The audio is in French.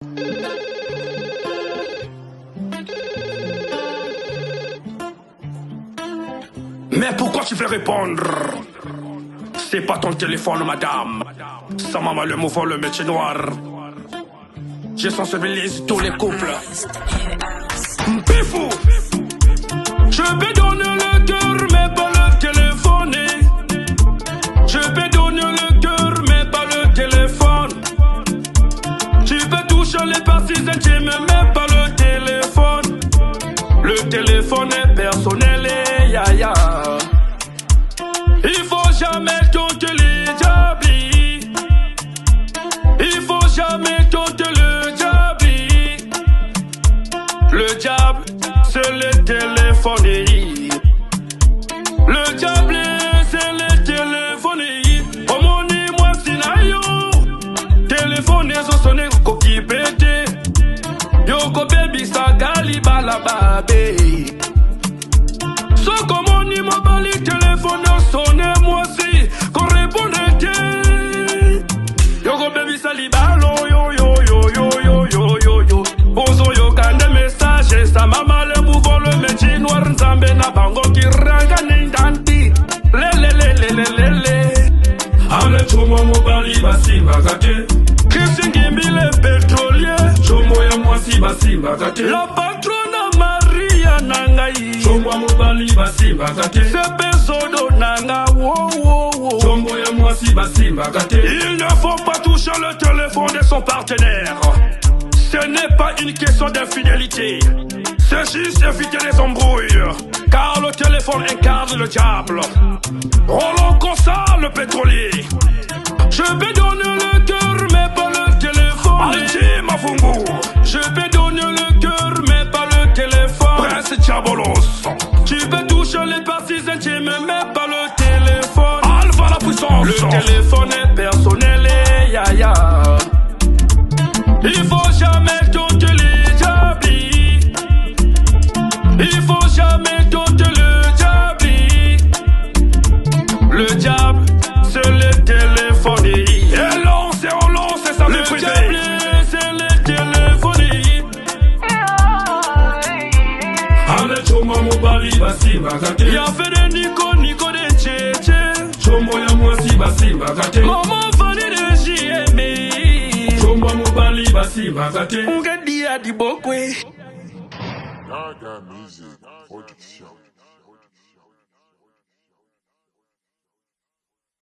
Mais pourquoi tu veux répondre? C'est pas ton téléphone, madame. Sa maman, le mouvement, le métier noir. Je sensibilise tous les couples. Pifou! Je peux donner le cœur, mais pas le téléphoner. Je peux donner le cœur, mais pas le téléphone. Tu peux toucher les parties intimes, mais pas le téléphone. Le téléphone est personnel et ya. Il faut jamais tenter les diables. Il faut jamais tenter le diable. Le diable, c'est le téléphone. Le diable, c'est le téléphone. Oh mon moi sinayo. Téléphone, so sonne coquille pété. Yoko baby, sa gali balababe. So comment ni mon bali téléphone sonne moi si qu'on répondait. Yoko baby salibalo yo yo yo yo yo yo yo yo. Ozo yo kande message sa maman le mouvement le métier noir nzambe na bango qui ranga nindanti. Le. Ale chomo mo bali basi bagate. Kisingi mile pétrolier. Chomo ya moi si basi bagate. La patrona Maria nangai. Chomo mo bali basi bagate. Sepe sodo nanga wo. Chomo ya moi si basi bagate. Il ne faut pas toucher le téléphone de son partenaire. Ce n'est pas une question d'infidélité. C'est juste éviter les embrouilles. Car le téléphone incarne le diable. Roland comme ça le pétrolier. Je peux donner le cœur mais pas le téléphone. Alti Mafungu. Je peux donner le cœur mais pas le téléphone. Prince Diabolos. Tu peux toucher les parties intimes mais pas le téléphone. Alpha la puissance. Le téléphone est personnel et ya. Il faut jamais tenter les diables. Il faut jamais tenter le diable. Le diable, c'est le téléphone. Et on lance, ça le privé. Le diable, c'est le téléphone. Ale choma mobali basi bagate. Ya fede Nico de cheche. Chomo ya mwasi basi bagate. Maman fani de JME. Choma mobali basi bagate. Unge dia di bokwe. Gaga Music Production.